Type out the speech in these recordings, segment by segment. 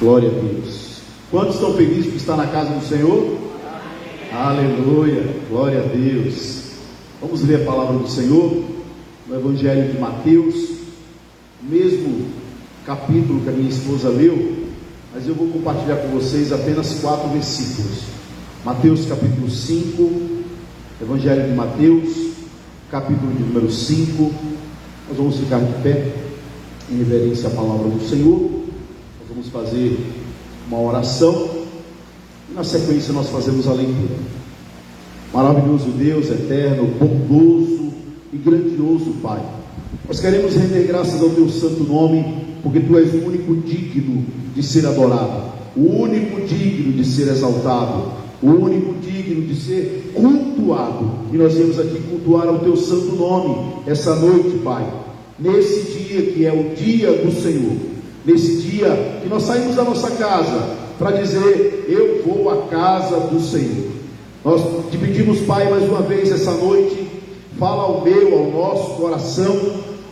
Glória a Deus. Quantos estão felizes por estar na casa do Senhor? Aleluia, glória a Deus. Vamos ler a palavra do Senhor no Evangelho de Mateus, mesmo capítulo que a minha esposa leu, mas eu vou compartilhar com vocês apenas 4 versículos. Mateus capítulo 5, Evangelho de Mateus, capítulo de número 5. Nós vamos ficar de pé em reverência à palavra do Senhor. Nós vamos fazer uma oração e na sequência nós fazemos a leitura. Maravilhoso Deus, eterno, bondoso e grandioso Pai, nós queremos render graças ao teu santo nome, porque tu és o único digno de ser adorado, o único digno de ser exaltado, o único digno de ser cultuado, e nós viemos aqui cultuar ao teu santo nome essa noite, Pai, nesse dia que é o dia do Senhor, nesse dia que nós saímos da nossa casa para dizer: eu vou à casa do Senhor. Nós te pedimos, Pai, mais uma vez essa noite, fala ao meu, ao nosso coração,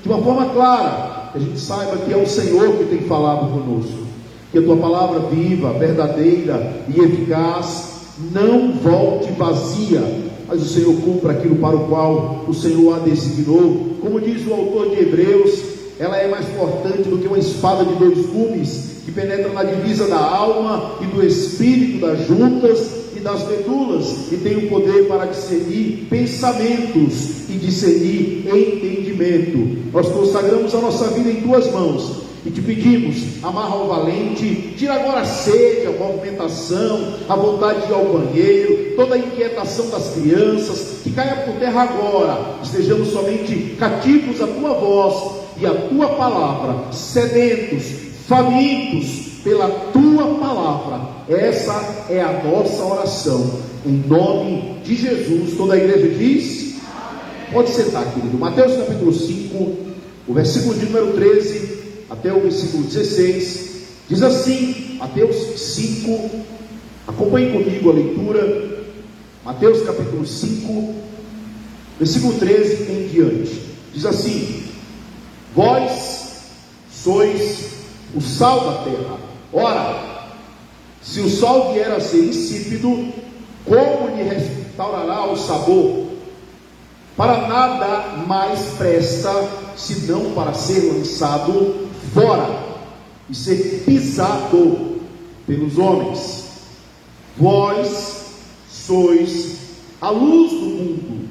de uma forma clara, que a gente saiba que é o Senhor que tem falado conosco, que a tua palavra viva, verdadeira e eficaz não volte vazia, mas o Senhor cumpra aquilo para o qual o Senhor a designou. Como diz o autor de Hebreus, ela é mais cortante do que uma espada de 2 gumes, que penetra na divisa da alma e do espírito, das juntas e das medulas, e tem o poder para discernir pensamentos e discernir entendimento. Nós consagramos a nossa vida em tuas mãos e te pedimos: amarra o valente, tira agora a sede, a movimentação, a vontade de ir ao banheiro, toda a inquietação das crianças, que caia por terra agora, estejamos somente cativos à tua voz e à tua palavra, sedentos, famintos pela tua palavra. Essa é a nossa oração, em nome de Jesus. Toda a igreja diz: amém. Pode sentar, querido. Mateus capítulo 5, o versículo de número 13 até o versículo 16, diz assim, Mateus 5, acompanhe comigo a leitura, Mateus capítulo 5, versículo 13 em diante, diz assim: vós sois o sal da terra. Ora, se o sal vier a ser insípido, como lhe restaurará o sabor? Para nada mais presta, senão para ser lançado fora e ser pisado pelos homens. Vós sois a luz do mundo.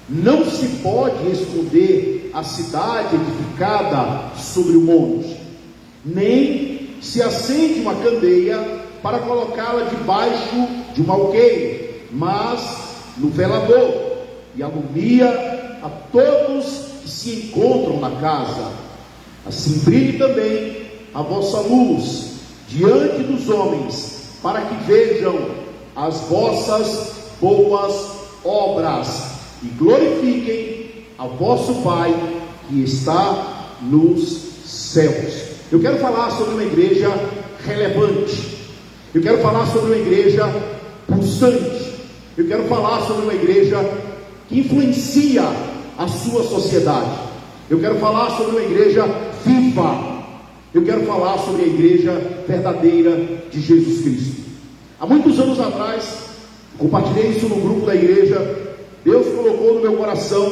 Não se pode esconder a cidade edificada sobre o monte, nem se acende uma candeia para colocá-la debaixo de um alqueire, mas no velador, e alumia a todos que se encontram na casa. Assim brilhe também a vossa luz diante dos homens, para que vejam as vossas boas obras e glorifiquem a vosso Pai que está nos céus. Eu quero falar sobre uma igreja relevante, eu quero falar sobre uma igreja pulsante, eu quero falar sobre uma igreja que influencia a sua sociedade, eu quero falar sobre uma igreja viva, eu quero falar sobre a igreja verdadeira de Jesus Cristo. Há muitos anos atrás, compartilhei isso no grupo da igreja. Deus colocou no meu coração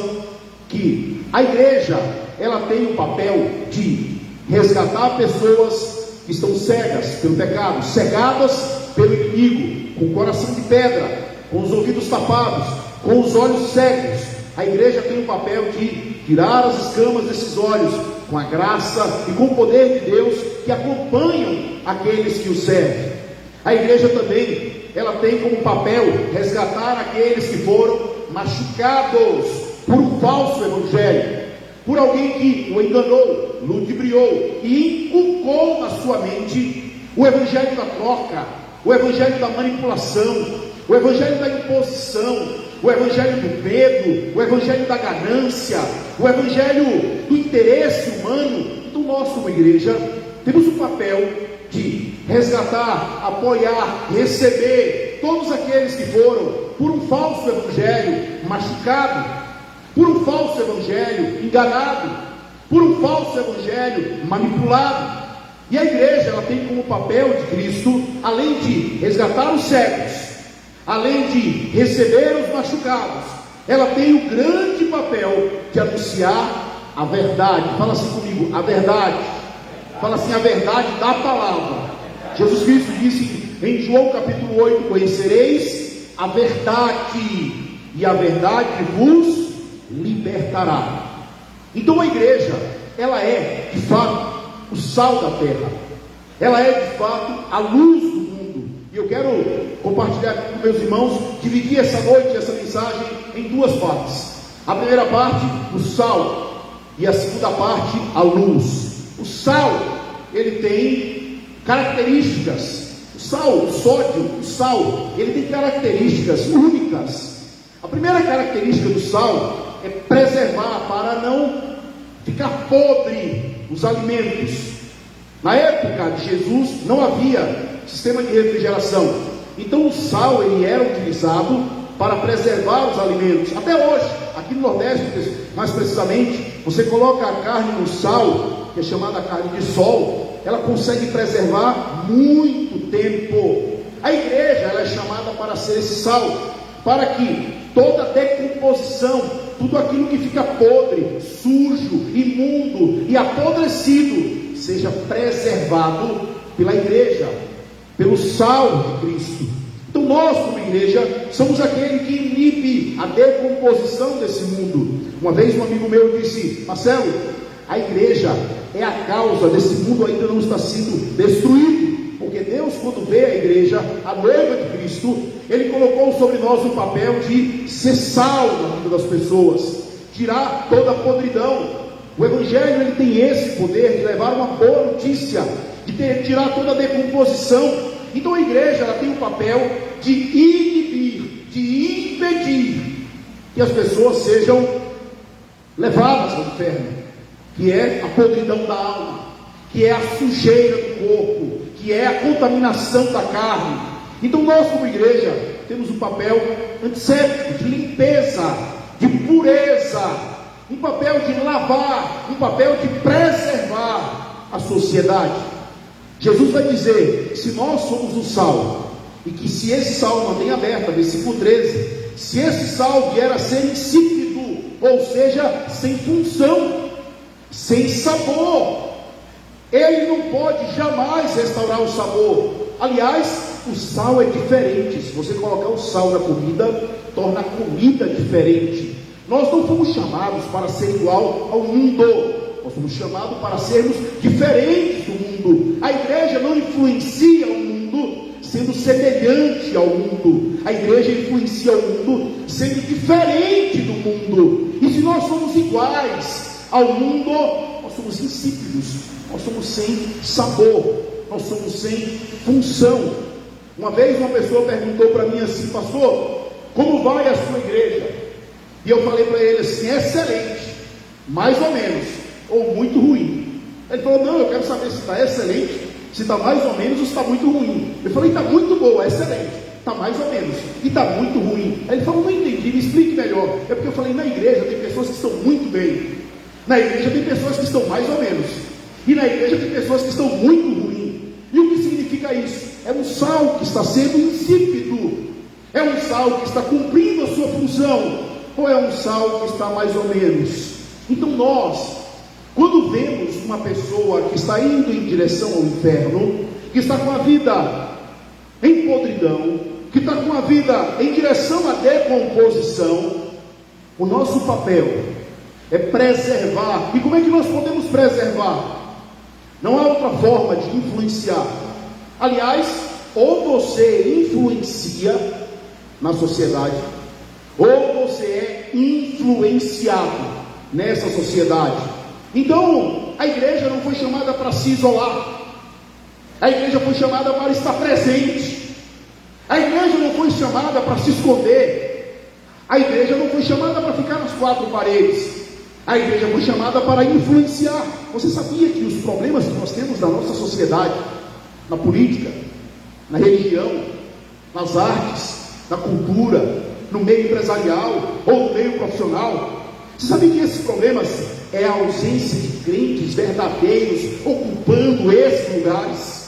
que a igreja, ela tem o papel de resgatar pessoas que estão cegas pelo pecado, cegadas pelo inimigo, com o coração de pedra, com os ouvidos tapados, com os olhos cegos. A igreja tem o papel de tirar as escamas desses olhos, com a graça e com o poder de Deus que acompanham aqueles que o servem. A igreja também, ela tem como papel resgatar aqueles que foram machucados por um falso evangelho, por alguém que o enganou, ludibriou e inculcou na sua mente o evangelho da troca, o evangelho da manipulação, o evangelho da imposição, o evangelho do medo, o evangelho da ganância, o evangelho do interesse humano. Então nós, como igreja, temos o papel de resgatar, apoiar, receber todos aqueles que foram por um falso evangelho machucado, por um falso evangelho enganado, por um falso evangelho manipulado. E a igreja, ela tem como papel de Cristo, além de resgatar os cegos, além de receber os machucados, ela tem o grande papel de anunciar a verdade. Fala assim comigo, a verdade. Fala assim, a verdade da palavra. Jesus Cristo disse em João capítulo 8, conhecereis a verdade, e a verdade vos libertará. Então a igreja, ela é de fato o sal da terra, ela é de fato a luz do mundo. E eu quero compartilhar com meus irmãos, dividir essa noite, essa mensagem em duas partes. A primeira parte, o sal, e a segunda parte, a luz. O sal, ele tem características. O sal, o sódio, o sal, ele tem características únicas. A primeira característica do sal é preservar, para não ficar podre os alimentos. Na época de Jesus não havia sistema de refrigeração, então o sal ele era utilizado para preservar os alimentos. Até hoje, aqui no Nordeste, mais precisamente, você coloca a carne no sal, que é chamada carne de sol, ela consegue preservar muito tempo. A igreja, ela é chamada para ser esse sal, para que toda decomposição, tudo aquilo que fica podre, sujo, imundo e apodrecido, seja preservado pela igreja, pelo sal de Cristo. Então nós, como igreja, somos aquele que inibe a decomposição desse mundo. Uma vez um amigo meu disse: Marcelo, a igreja é a causa desse mundo ainda não estar sendo destruído, porque Deus, quando vê a igreja, a noiva de Cristo, Ele colocou sobre nós o papel de ser sal na vida das pessoas, tirar toda a podridão. O Evangelho, ele tem esse poder de levar uma boa notícia, de tirar toda a decomposição. Então a igreja, ela tem o papel de inibir, de impedir que as pessoas sejam levadas ao inferno, que é a podridão da alma, que é a sujeira do corpo, que é a contaminação da carne. Então nós, como igreja, temos um papel antisséptico, de limpeza, de pureza, um papel de lavar, um papel de preservar a sociedade. Jesus vai dizer, se nós somos o sal, e que se esse sal mantém aberta, versículo 13, se esse sal vier a ser insípido, ou seja, sem função, sem sabor, ele não pode jamais restaurar o sabor. Aliás, o sal é diferente. Se você colocar o sal na comida, torna a comida diferente. Nós não fomos chamados para ser igual ao mundo, nós fomos chamados para sermos diferentes do mundo. A igreja não influencia o mundo sendo semelhante ao mundo, a igreja influencia o mundo sendo diferente do mundo. E se nós somos iguais ao mundo, nós somos insípidos, nós somos sem sabor, nós somos sem função. Uma vez uma pessoa perguntou para mim assim: pastor, como vai a sua igreja? E eu falei para ele assim: excelente, mais ou menos, ou muito ruim. Ele falou: não, eu quero saber se está excelente, se está mais ou menos ou se está muito ruim. Eu falei: está muito boa, excelente, está mais ou menos, e está muito ruim. Aí ele falou: não entendi, me explique melhor. É porque eu falei: na igreja tem pessoas que estão muito bem, na igreja tem pessoas que estão mais ou menos, e na igreja tem pessoas que estão muito ruim. E o que significa isso? É um sal que está sendo insípido, é um sal que está cumprindo a sua função, ou é um sal que está mais ou menos? Então nós, quando vemos uma pessoa que está indo em direção ao inferno, que está com a vida em podridão, que está com a vida em direção à decomposição, o nosso papel é preservar. E como é que nós podemos preservar? Não há outra forma de influenciar. Aliás, ou você influencia na sociedade, ou você é influenciado nessa sociedade. Então, a igreja não foi chamada para se isolar, a igreja foi chamada para estar presente, a igreja não foi chamada para se esconder, a igreja não foi chamada para ficar nas quatro paredes, a igreja foi chamada para influenciar. Você sabia que os problemas que nós temos na nossa sociedade, na política, na religião, nas artes, na cultura, no meio empresarial ou no meio profissional, Você sabia que esses problemas é a ausência de crentes verdadeiros ocupando esses lugares?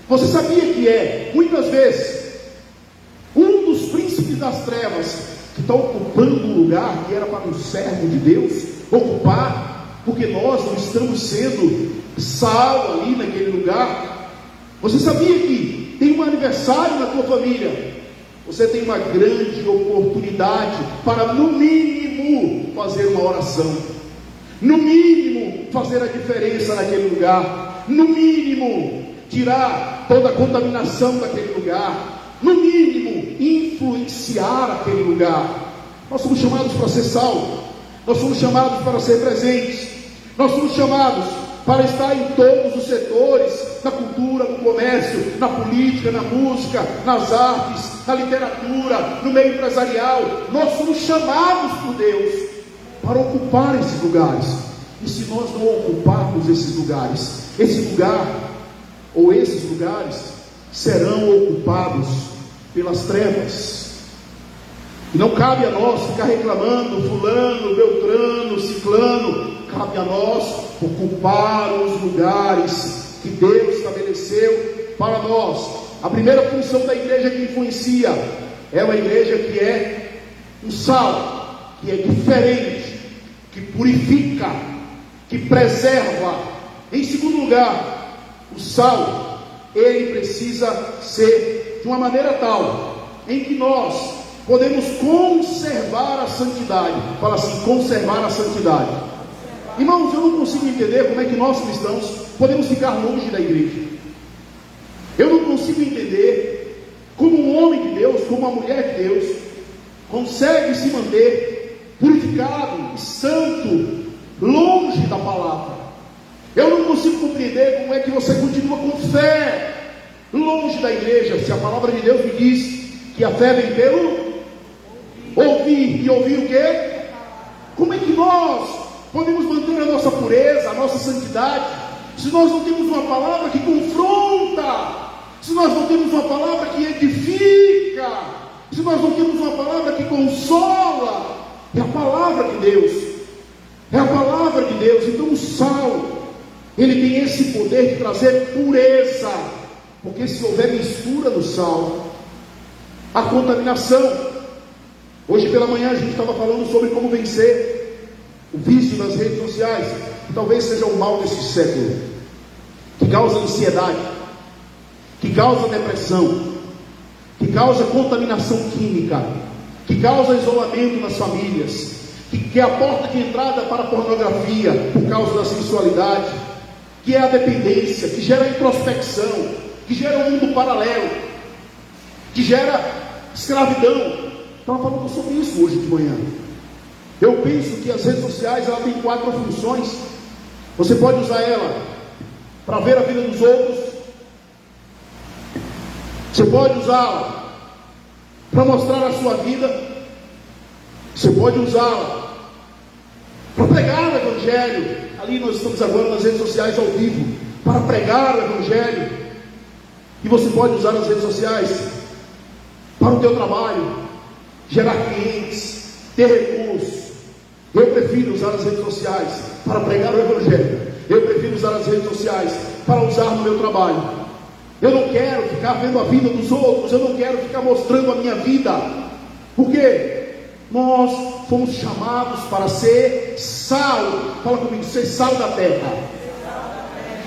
Você sabia que muitas vezes, um dos príncipes das trevas que está ocupando um lugar que era para um servo de Deus ocupar, porque nós não estamos sendo sal ali naquele lugar? Você sabia que tem um aniversário na tua família? Você tem uma grande oportunidade para, no mínimo, fazer uma oração, no mínimo, fazer a diferença naquele lugar, no mínimo, tirar toda a contaminação daquele lugar, no mínimo, influenciar aquele lugar. Nós somos chamados para ser sal, nós somos chamados para ser presentes, nós somos chamados para estar em todos os setores, na cultura, no comércio, na política, na música, nas artes, na literatura, no meio empresarial. Nós somos chamados por Deus para ocupar esses lugares. E se nós não ocuparmos esses lugares, esse lugar ou esses lugares serão ocupados pelas trevas. E não cabe a nós ficar reclamando, fulano, beltrano, ciclano. Cabe a nós ocupar os lugares que Deus estabeleceu para nós. A primeira função da igreja que influencia é uma igreja que é um sal, que é diferente, que purifica, que preserva. Em segundo lugar, o sal, ele precisa ser de uma maneira tal em que nós podemos conservar a santidade. Fala assim, conservar a santidade. Irmãos, eu não consigo entender como é que nós cristãos podemos ficar longe da igreja. Eu não consigo entender como um homem de Deus, como uma mulher de Deus, consegue se manter purificado e santo, longe da palavra. Eu não consigo compreender como é que você continua com fé longe da igreja, se a palavra de Deus me diz que a fé vem pelo ouvir, e ouvir o quê? Como é que nós podemos manter a nossa pureza, a nossa santidade, se nós não temos uma palavra que confronta, se nós não temos uma palavra que edifica, se nós não temos uma palavra que consola? É a palavra de Deus, é a palavra de Deus. Então o sal, ele tem esse poder de trazer pureza, porque se houver mistura no sal, a contaminação. Hoje pela manhã a gente estava falando sobre como vencer o vício das redes sociais, que talvez seja o mal desse século, que causa ansiedade, que causa depressão, que causa contaminação química, que causa isolamento nas famílias, que é a porta de entrada para a pornografia, por causa da sensualidade, que é a dependência, que gera introspecção, que gera um mundo paralelo, que gera escravidão. Estava falando sobre isso hoje de manhã. Eu penso que as redes sociais, ela tem 4 funções. Você pode usar ela para ver a vida dos outros, você pode usá-la para mostrar a sua vida, você pode usá-la para pregar o evangelho. Ali nós estamos agora nas redes sociais ao vivo, para pregar o evangelho. E você pode usar as redes sociais para o teu trabalho, gerar clientes, ter recursos. Eu prefiro usar as redes sociais para pregar o evangelho. Eu prefiro usar as redes sociais para usar no meu trabalho. Eu não quero ficar vendo a vida dos outros, eu não quero ficar mostrando a minha vida. Por quê? Nós fomos chamados para ser sal. Fala comigo, ser sal da terra.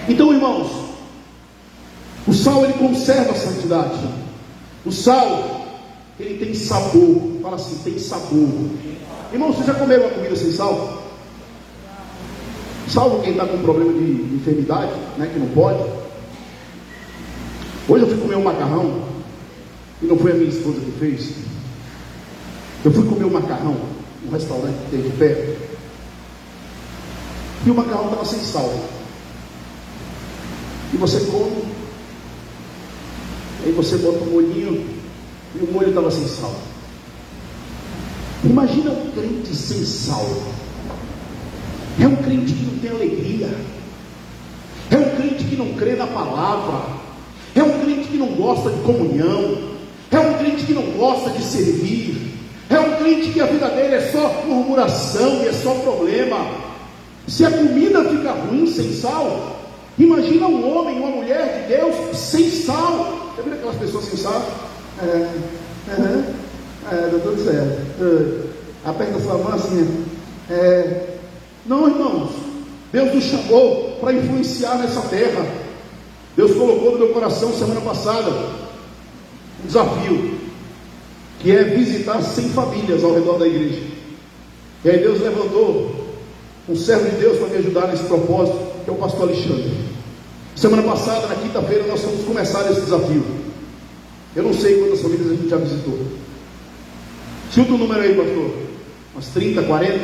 Então, irmãos, o sal, ele conserva a santidade. O sal, ele tem sabor. Fala assim, tem sabor. Irmão, vocês já comeram uma comida sem sal? Salvo quem está com problema de enfermidade, né, que não pode. Hoje eu fui comer um macarrão, e não foi a minha esposa que fez. Eu fui comer um macarrão num restaurante que tem de perto, e o macarrão estava sem sal. E você come, aí você bota um molhinho, e o molho estava sem sal. Imagina um crente sem sal. É um crente que não tem alegria, é um crente que não crê na palavra, é um crente que não gosta de comunhão, é um crente que não gosta de servir, É um crente que a vida dele é só murmuração e é só problema. Se a comida fica ruim sem sal, imagina um homem, uma mulher de Deus sem sal. Já viu aquelas pessoas sem sal? Dá tudo certo. Aperta sua mão assim. Não, irmãos, Deus nos chamou para influenciar nessa terra. Deus colocou no meu coração semana passada um desafio, que é visitar 100 famílias ao redor da igreja. E aí Deus levantou um servo de Deus para me ajudar nesse propósito, que é o pastor Alexandre. Semana passada, na quinta-feira, nós fomos começar esse desafio. Eu não sei quantas famílias a gente já visitou. Chuta o número aí, pastor. Umas 30, 40,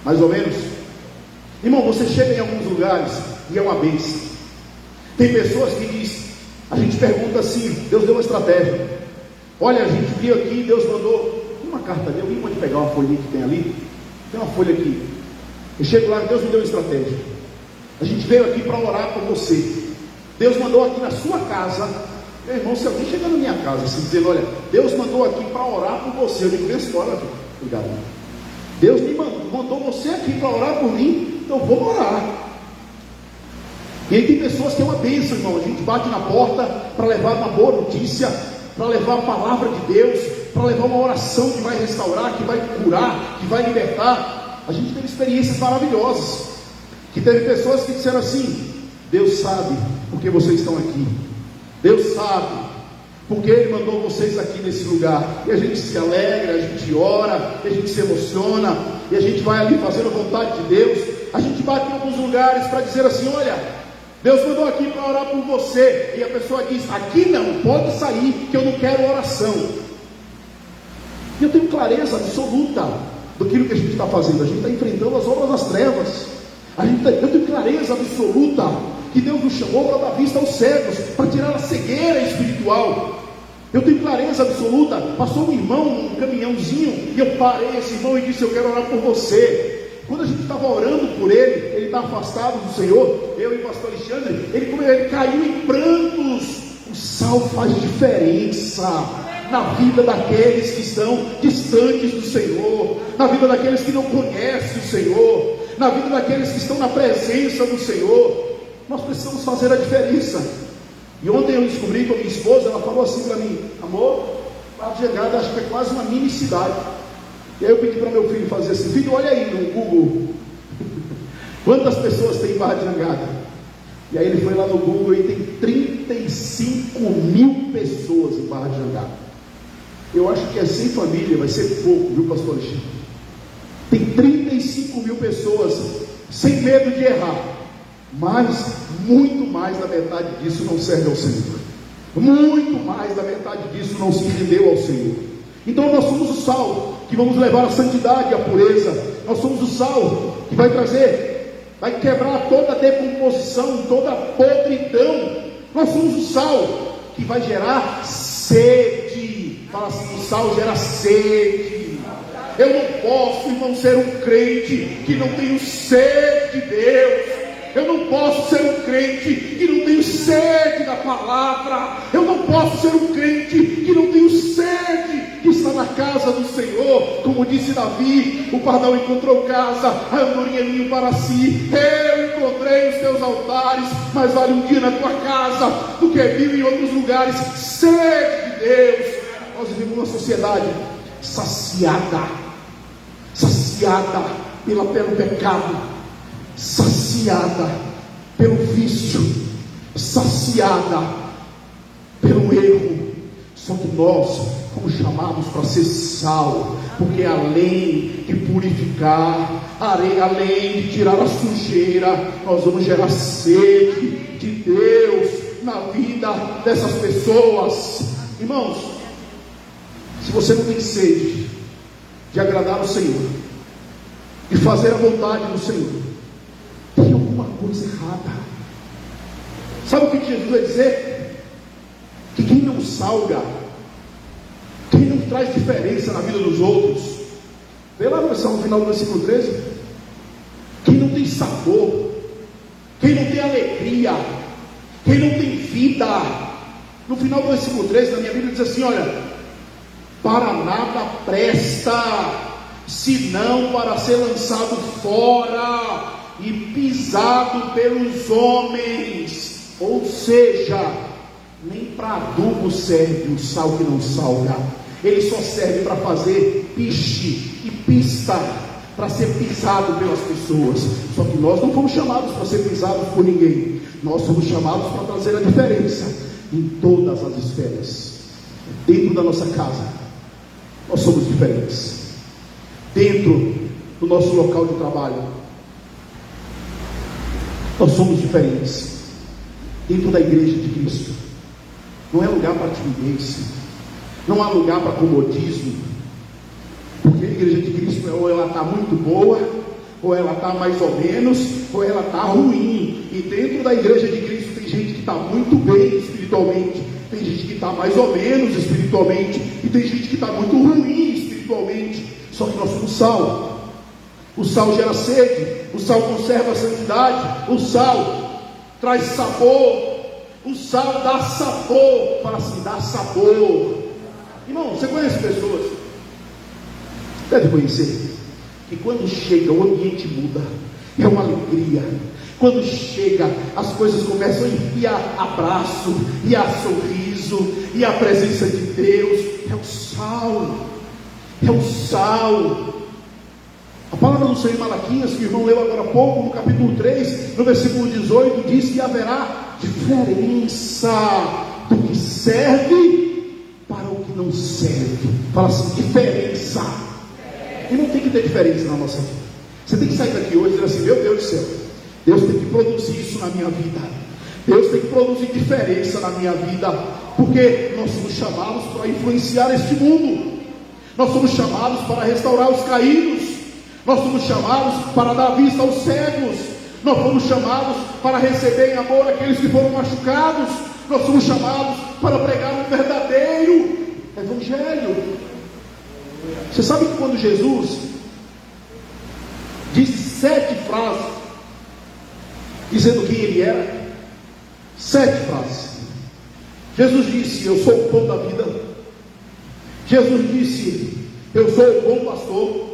mais ou menos. Irmão, você chega em alguns lugares e é uma bênção. Tem pessoas que dizem, a gente pergunta assim, Deus deu uma estratégia. Olha, a gente viu aqui, Deus mandou uma carta ali, alguém pode pegar uma folhinha que tem ali? Tem uma folha aqui. Eu chego lá, Deus me deu uma estratégia. A gente veio aqui para orar por você. Deus mandou aqui na sua casa. Meu irmão, se alguém chegar na minha casa assim, dizendo, olha, Deus mandou aqui para orar por você, eu digo, pensa, olha, obrigado. Deus me mandou você aqui para orar por mim, então vou orar. E aí tem pessoas que é uma bênção, irmão. A gente bate na porta para levar uma boa notícia, para levar a palavra de Deus, para levar uma oração que vai restaurar, que vai curar, que vai libertar. A gente teve experiências maravilhosas, que teve pessoas que disseram assim, Deus sabe porque vocês estão aqui, Deus sabe porque Ele mandou vocês aqui nesse lugar. E a gente se alegra, a gente ora, a gente se emociona, e a gente vai ali fazendo a vontade de Deus. A gente bate em alguns lugares para dizer assim, olha, Deus mandou aqui para orar por você. E a pessoa diz, aqui não, pode sair, que eu não quero oração. E eu tenho clareza absoluta do que a gente está fazendo. A gente está enfrentando as obras das trevas. Eu tenho clareza absoluta que Deus nos chamou para dar vista aos cegos, para tirar a cegueira espiritual. Eu tenho clareza absoluta. Passou um irmão num caminhãozinho, e eu parei esse irmão e disse, eu quero orar por você. Quando a gente estava orando por ele está afastado do Senhor, eu e o pastor Alexandre, ele caiu em prantos. O sal faz diferença na vida daqueles que estão distantes do Senhor, na vida daqueles que não conhecem o Senhor, na vida daqueles que estão na presença do Senhor. Nós precisamos fazer a diferença. E ontem eu descobri com a minha esposa, ela falou assim para mim, amor, Barra de Jangada acho que é quase uma mini cidade. E aí eu pedi para meu filho fazer assim, filho, olha aí no Google, quantas pessoas tem em Barra de Jangada? E aí ele foi lá no Google e tem 35 mil pessoas em Barra de Jangada. Eu acho que é 100 famílias, vai ser pouco, viu, pastor Alexandre? Tem 35 mil pessoas, sem medo de errar, mas muito mais da metade disso não serve ao Senhor. Muito mais da metade disso não se rendeu ao Senhor. Então nós somos o sal que vamos levar a santidade e a pureza. Nós somos o sal que vai trazer, vai quebrar toda a decomposição, toda a podridão. Nós somos o sal que vai gerar sede. Fala assim, o sal gera sede. Eu não posso, irmão, ser um crente que não tenho sede de Deus. Eu não posso ser um crente que não tenho sede da palavra. Eu não posso ser um crente que não tenho sede que está na casa do Senhor. Como disse Davi, o pardal encontrou casa, a andorinha ninho para si. Eu encontrei os teus altares, mas vale um dia na tua casa do que mil em outros lugares. Sede de Deus. Nós vivemos uma sociedade saciada pelo pecado, saciada pelo vício, saciada pelo erro. Só que nós fomos chamados para ser sal, porque além de purificar, além de tirar a sujeira, nós vamos gerar sede de Deus na vida dessas pessoas. Irmãos, se você não tem sede de agradar o Senhor, de fazer a vontade do Senhor, tem alguma coisa errada. Sabe o que Jesus vai dizer? Que quem não salga, quem não traz diferença na vida dos outros, vê lá no final do versículo 13, quem não tem sabor, quem não tem alegria, quem não tem vida. No final do versículo 13 da minha Bíblia diz assim, olha, para nada presta, senão para ser lançado fora e pisado pelos homens. Ou seja, nem para adubo serve o sal que não salga. Ele só serve para fazer piche e pista, para ser pisado pelas pessoas. Só que nós não fomos chamados para ser pisados por ninguém. Nós somos chamados para trazer a diferença em todas as esferas. Dentro da nossa casa, nós somos diferentes. Dentro do nosso local de trabalho, nós somos diferentes. Dentro da igreja de Cristo, não é lugar para timidez, não há lugar para comodismo, porque a igreja de Cristo ou ela está muito boa, ou ela está mais ou menos, ou ela está ruim. E dentro da igreja de Cristo tem gente que está muito bem espiritualmente, tem gente que está mais ou menos espiritualmente, e tem gente que está muito ruim espiritualmente. Só que nós somos sal. O sal gera sede, o sal conserva a santidade, o sal traz sabor, o sal dá sabor. Fala assim, dá sabor. Irmão, você conhece pessoas, deve conhecer, que quando chega o ambiente muda, é uma alegria. Quando chega, as coisas começam a enfiar abraço, e a sorriso, e a presença de Deus. É o sal, é o sal. A palavra do Senhor em Malaquias, que o irmão leu agora há pouco, no capítulo 3, no versículo 18, diz que haverá diferença do que serve para o que não serve. Fala assim, diferença. E não tem que ter diferença na nossa vida. Você tem que sair daqui hoje e dizer assim, meu Deus do céu, Deus tem que produzir isso na minha vida. Deus tem que produzir diferença na minha vida, porque nós somos chamados para influenciar este mundo. Nós somos chamados para restaurar os caídos. Nós somos chamados para dar vista aos cegos. Nós fomos chamados para receber em amor aqueles que foram machucados. Nós somos chamados para pregar um verdadeiro evangelho. Você sabe que quando Jesus disse 7 frases dizendo quem ele era, 7 frases. Jesus disse, eu sou o pão da vida. Jesus disse, eu sou o bom pastor.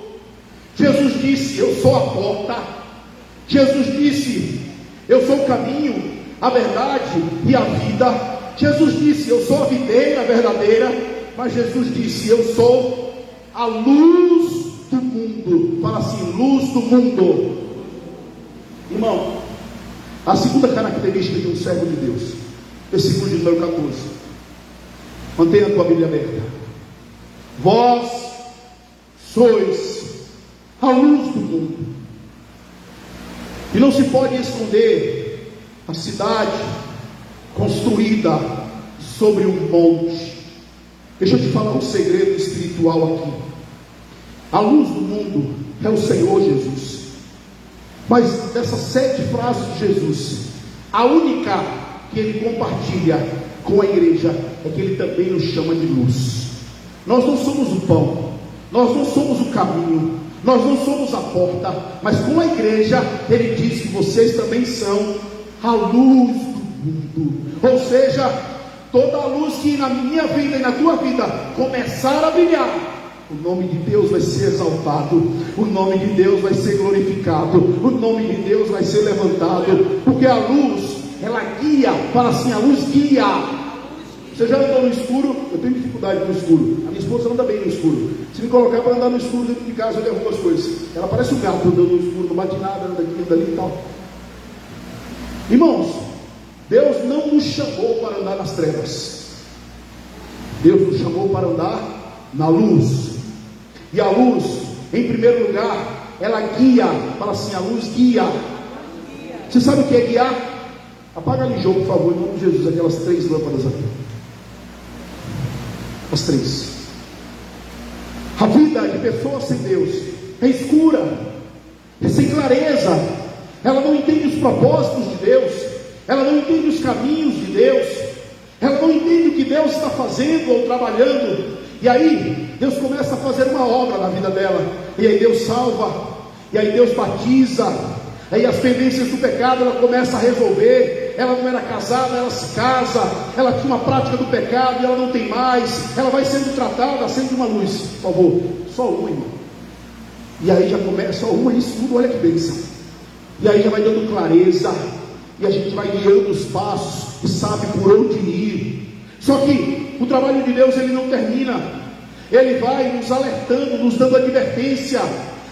Jesus disse, eu sou a porta. Jesus disse, eu sou o caminho, a verdade e a vida. Jesus disse, eu sou a videira verdadeira. Mas Jesus disse, eu sou a luz do mundo. Fala assim, luz do mundo. Irmão, a segunda característica de um servo de Deus, versículo de número 14. Mantenha a tua Bíblia aberta. Vós sois a luz do mundo, e não se pode esconder a cidade construída sobre um monte. Deixa eu te falar um segredo espiritual aqui. A luz do mundo é o Senhor Jesus. Mas dessas 7 frases de Jesus, a única que ele compartilha com a igreja é que ele também nos chama de luz. Nós não somos o pão, nós não somos o caminho, nós não somos a porta, mas com a igreja ele diz que vocês também são a luz do mundo. Ou seja, toda a luz que na minha vida e na tua vida começar a brilhar, o nome de Deus vai ser exaltado, o nome de Deus vai ser glorificado, o nome de Deus vai ser levantado, porque a luz, ela guia. Fala assim, a luz guia. Você já andou no escuro? Eu tenho dificuldade no escuro. A minha esposa anda bem no escuro. Se me colocar para andar no escuro dentro de casa, eu derrubo as coisas. Ela parece um gato andando no escuro, não bate nada, anda aqui, anda ali e tal. Irmãos, Deus não nos chamou para andar nas trevas. Deus nos chamou para andar na luz. E a luz, em primeiro lugar, ela guia. Fala assim, a luz guia. Você sabe o que é guiar? Apaga ali, João, por favor, em nome de Jesus, aquelas 3 lâmpadas aqui. As 3. A vida de pessoas sem Deus é escura, é sem clareza. Ela não entende os propósitos de Deus, ela não entende os caminhos de Deus, ela não entende o que Deus está fazendo ou trabalhando. E aí Deus começa a fazer uma obra na vida dela, e aí Deus salva, e aí Deus batiza, aí as pendências do pecado ela começa a resolver, ela não era casada, ela se casa, ela tinha uma prática do pecado e ela não tem mais, ela vai sendo tratada, acende uma luz, por favor, só uma, irmão. E aí já começa, só uma, isso tudo, olha que bênção. E aí já vai dando clareza, e a gente vai guiando os passos, e sabe por onde ir. Só que o trabalho de Deus, ele não termina, ele vai nos alertando, nos dando advertência.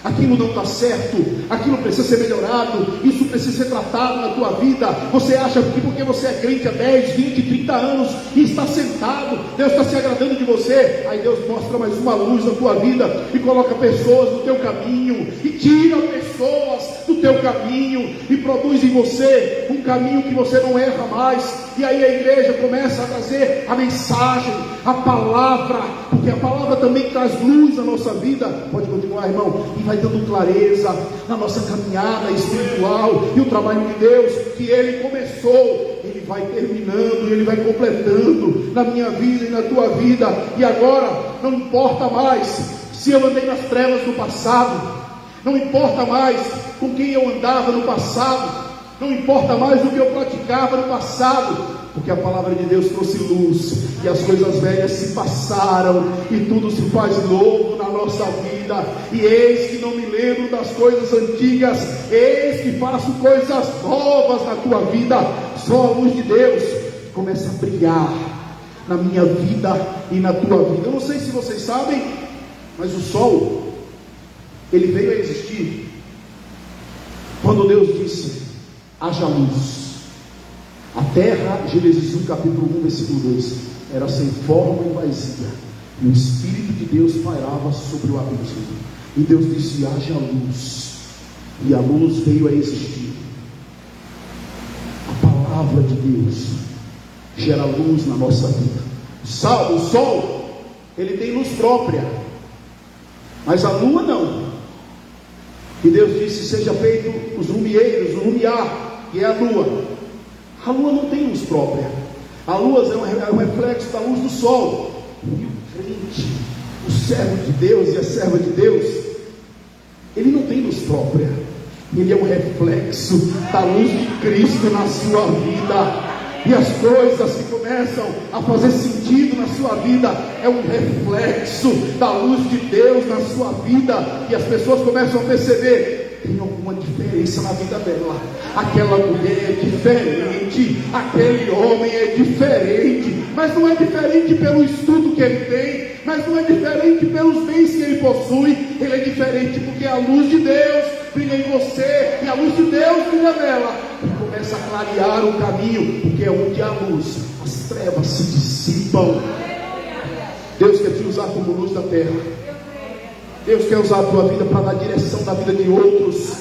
Aquilo não está certo, aquilo precisa ser melhorado, isso precisa ser tratado na tua vida. Você acha que porque você é crente há 10, 20, 30 anos e está sentado, Deus está se agradando de você? Aí Deus mostra mais uma luz na tua vida e coloca pessoas no teu caminho, e tira pessoas do teu caminho e produz em você um caminho que você não erra mais. E aí a igreja começa a trazer a mensagem, a palavra, porque a palavra também traz luz na nossa vida. Pode continuar, irmão. E vai dando clareza na nossa caminhada espiritual. E o trabalho de Deus que Ele começou, Ele vai terminando, Ele vai completando na minha vida e na tua vida. E agora não importa mais se eu andei nas trevas no passado, não importa mais com quem eu andava no passado, não importa mais o que eu praticava no passado, porque a palavra de Deus trouxe luz, e as coisas velhas se passaram, e tudo se faz novo na nossa vida. E eis que não me lembro das coisas antigas, eis que faço coisas novas na tua vida. Só a luz de Deus começa a brilhar na minha vida e na tua vida. Eu não sei se vocês sabem, mas o sol, ele veio a existir quando Deus disse: haja luz. A terra, Gênesis 1, capítulo 1, versículo 2, era sem forma e vazia, e o Espírito de Deus pairava sobre o abismo. E Deus disse: haja luz, e a luz veio a existir. A palavra de Deus gera luz na nossa vida. O sol, ele tem luz própria, mas a lua não. E Deus disse: seja feito os lumieiros, o lumiar, que é a lua. A lua não tem luz própria. A lua é um reflexo da luz do sol. E o crente, o servo de Deus e a serva de Deus, ele não tem luz própria. Ele é um reflexo da luz de Cristo na sua vida. E as coisas que começam a fazer sentido na sua vida é um reflexo da luz de Deus na sua vida. E as pessoas começam a perceber: tem alguma diferença na vida dela. Aquela mulher é diferente, aquele homem é diferente. Mas não é diferente pelo estudo que ele tem, mas não é diferente pelos bens que ele possui. Ele é diferente porque a luz de Deus brilha em você, e a luz de Deus brilha nela, e começa a clarear o caminho, porque é onde há luz, as trevas se dissipam. Deus quer te usar como luz da terra. Deus quer usar a tua vida para dar direção da vida de outros.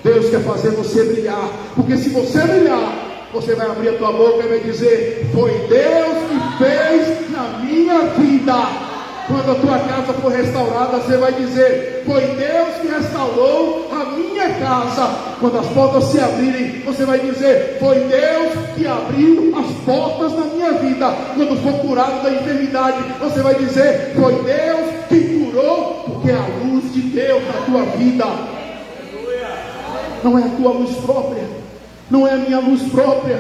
Deus quer fazer você brilhar, porque se você brilhar, você vai abrir a tua boca e vai dizer: foi Deus que fez na minha vida. Quando a tua casa for restaurada, você vai dizer: foi Deus que restaurou a minha casa. Quando as portas se abrirem, você vai dizer: foi Deus que abriu as portas na minha vida. Quando for curado da enfermidade, você vai dizer: foi Deus que curou, porque é a luz de Deus na tua vida. Não é a tua luz própria, não é a minha luz própria,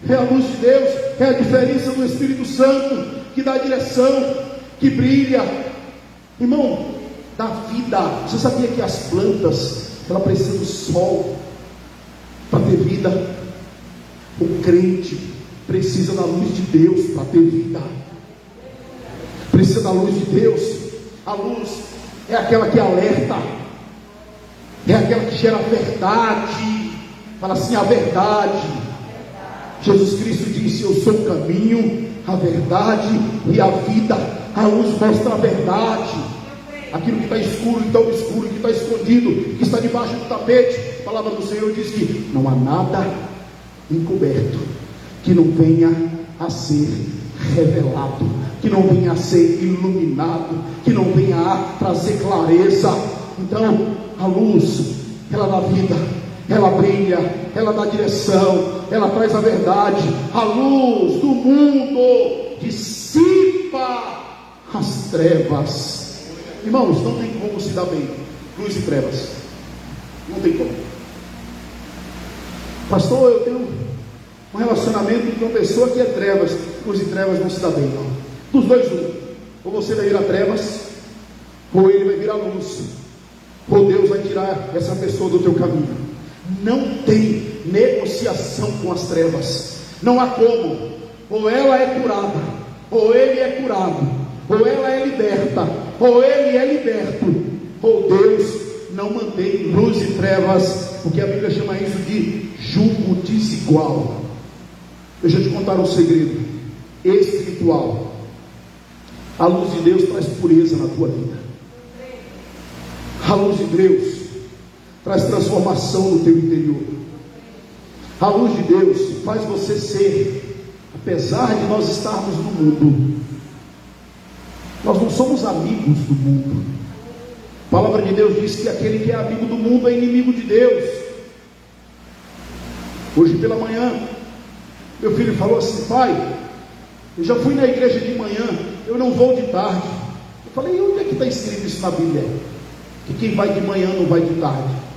é a luz de Deus, é a diferença do Espírito Santo que dá direção, que brilha. Irmão, da vida. Você sabia que as plantas, ela precisa do sol para ter vida? O crente precisa da luz de Deus para ter vida. Precisa da luz de Deus. A luz é aquela que alerta, é aquela que gera a verdade. Fala assim: a verdade. Jesus Cristo disse: eu sou o caminho, a verdade e a vida. A luz mostra a verdade. Aquilo que está escuro, que está obscuro, que está escondido, que está debaixo do tapete. A palavra do Senhor diz que não há nada encoberto que não venha a ser revelado, que não venha a ser iluminado, que não venha a trazer clareza. Então a luz, ela dá vida, ela brilha, ela dá direção, ela traz a verdade. A luz do mundo dissipa as trevas. Irmãos, não tem como se dar bem luz e trevas. Não tem como. Pastor, eu Um relacionamento de uma pessoa que é trevas, os de trevas não se dá bem, não. Dos dois, um. Ou você vai virar trevas, ou ele vai virar luz. Ou Deus vai tirar essa pessoa do teu caminho. Não tem negociação com as trevas. Não há como. Ou ela é curada, ou ele é curado, ou ela é liberta, ou ele é liberto, ou Deus não mantém luz e trevas, porque a Bíblia chama isso de jugo desigual. Deixa eu te contar um segredo espiritual. A luz de Deus traz pureza na tua vida. A luz de Deus traz transformação no teu interior. A luz de Deus faz você ser, apesar de nós estarmos no mundo, nós não somos amigos do mundo. A palavra de Deus diz que aquele que é amigo do mundo é inimigo de Deus. Hoje pela manhã, meu filho falou assim: pai, eu já fui na igreja de manhã, eu não vou de tarde. Eu falei: onde é que está escrito isso na Bíblia? Que quem vai de manhã não vai de tarde.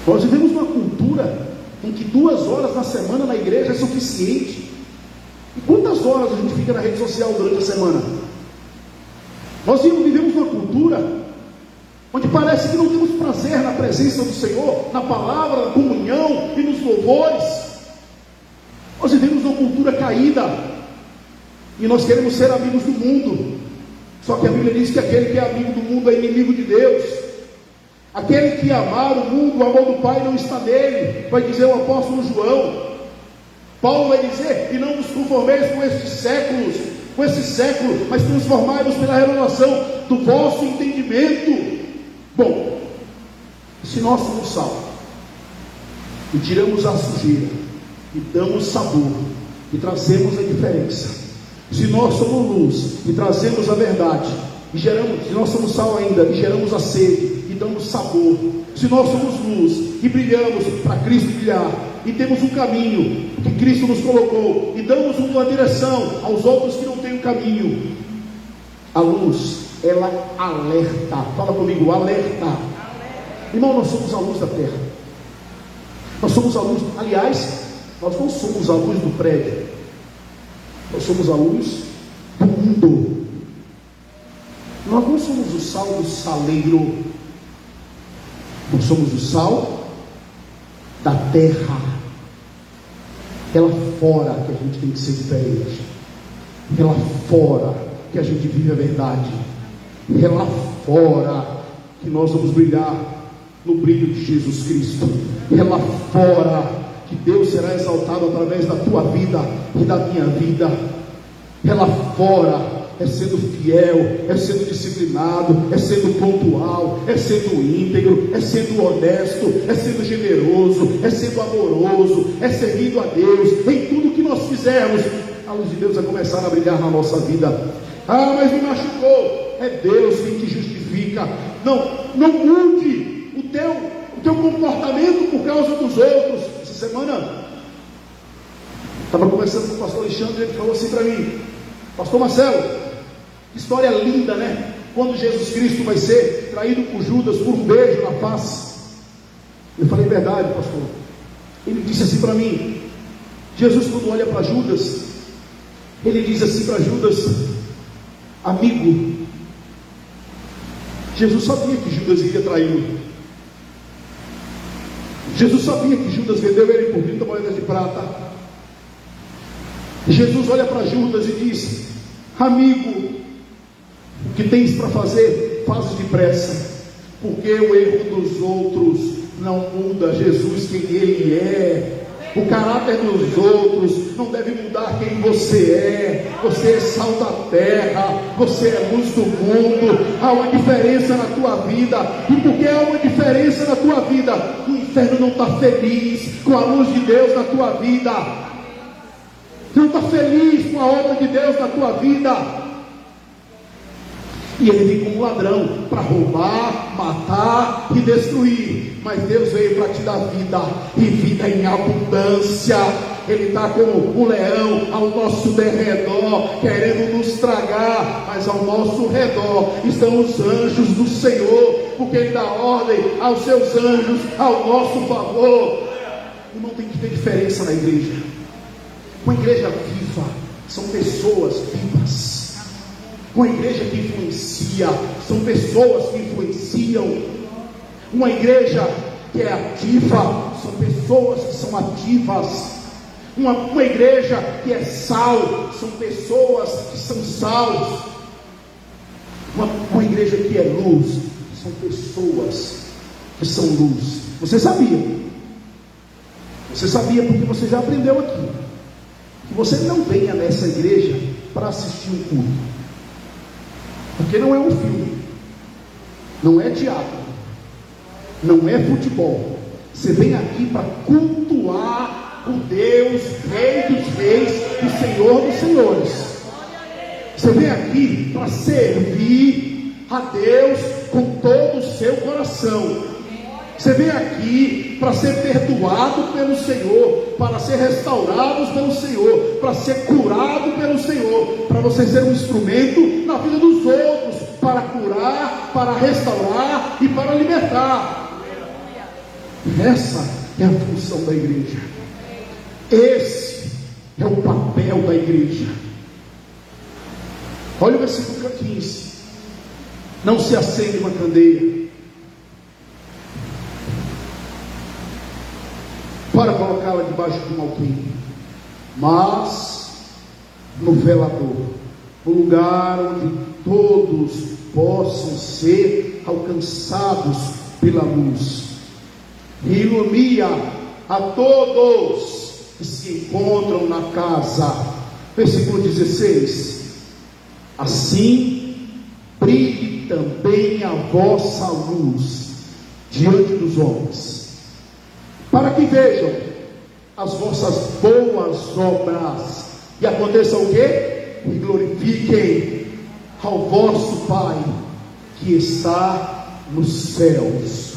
Nós vivemos uma cultura em que 2 horas na semana na igreja é suficiente. E quantas horas a gente fica na rede social durante a semana? Nós vivemos uma cultura onde parece que não temos prazer na presença do Senhor, na palavra, na comunhão e nos louvores. Nós vivemos uma cultura caída e nós queremos ser amigos do mundo. Só que a Bíblia diz que aquele que é amigo do mundo é inimigo de Deus. Aquele que amar o mundo, o amor do Pai não está nele, vai dizer o apóstolo João. Paulo vai dizer: e não vos conformeis com esse século, mas transformai-vos pela renovação do vosso entendimento. Bom, se nós somos sal e tiramos a sujeira e damos sabor e trazemos a diferença, se nós somos luz e trazemos a verdade e geramos, se nós somos sal ainda e geramos a sede e damos sabor, se nós somos luz e brilhamos para Cristo brilhar e temos um caminho que Cristo nos colocou e damos uma direção aos outros que não têm um caminho, a luz, ela alerta. Fala comigo: alerta. Irmão, nós somos a luz da terra. Nós somos a luz, aliás, nós não somos a luz do prédio, nós somos a luz do mundo. Nós não somos o sal do saleiro, nós somos o sal da terra. É lá fora que a gente tem que ser diferente. É lá fora que a gente vive a verdade. É lá fora que nós vamos brilhar no brilho de Jesus Cristo. É lá fora que Deus será exaltado através da tua vida e da minha vida. É lá fora, é sendo fiel, é sendo disciplinado, é sendo pontual, é sendo íntegro, é sendo honesto, é sendo generoso, é sendo amoroso, é servindo a Deus. Em tudo que nós fizermos, a luz de Deus vai começar a brilhar na nossa vida. Ah, mas me machucou. É Deus quem te justifica. Não mude o teu comportamento por causa dos outros. Essa semana estava conversando com o pastor Alexandre, ele falou assim para mim: pastor Marcelo, que história linda, né? Quando Jesus Cristo vai ser traído por Judas por um beijo na face. Eu falei: verdade, pastor. Ele disse assim para mim: Jesus, quando olha para Judas, ele diz assim para Judas: amigo. Jesus sabia que Judas iria traí-lo. Jesus sabia que Judas vendeu ele por 30 moedas de prata. Jesus olha para Judas e diz: amigo, o que tens para fazer, faz depressa, porque o erro dos outros não muda Jesus quem ele é. O caráter dos outros não deve mudar quem você é. Você é sal da terra, você é luz do mundo. Há uma diferença na tua vida, e porque há uma diferença na tua vida, o inferno não está feliz com a luz de Deus na tua vida. Não está feliz com a obra de Deus na tua vida. E ele vem como um ladrão para roubar, matar e destruir. Mas Deus veio para te dar vida, e vida em abundância. Ele está como um leão ao nosso derredor, querendo nos tragar, mas ao nosso redor estão os anjos do Senhor, porque Ele dá ordem aos seus anjos ao nosso favor. Irmão, tem que ter diferença na igreja. Uma igreja viva são pessoas vivas. Uma igreja que influencia são pessoas que influenciam. Uma igreja que é ativa são pessoas que são ativas. Uma igreja que é sal são pessoas que são sal. Uma igreja que é luz são pessoas que são luz. Você sabia? Você sabia porque você já aprendeu aqui que você não venha nessa igreja para assistir um culto, porque não é um filme, não é teatro, não é futebol. Você vem aqui para cultuar o Deus, Rei dos Reis e Senhor dos Senhores. Você vem aqui para servir a Deus com todo o seu coração. Você vem aqui para ser perdoado pelo Senhor, para ser restaurado pelo Senhor, para ser curado pelo Senhor, para você ser um instrumento na vida dos outros, para curar, para restaurar e para libertar. Essa é a função da igreja. Esse é o papel da igreja. Olha o versículo 15. Não se acende uma candeia para colocá-la debaixo de um alqueire, mas no velador, no lugar onde todos possam ser alcançados pela luz, e ilumina a todos que se encontram na casa. Versículo 16: assim brilhe também a vossa luz diante dos homens, para que vejam as vossas boas obras e aconteça o quê? E glorifiquem ao vosso Pai que está nos céus.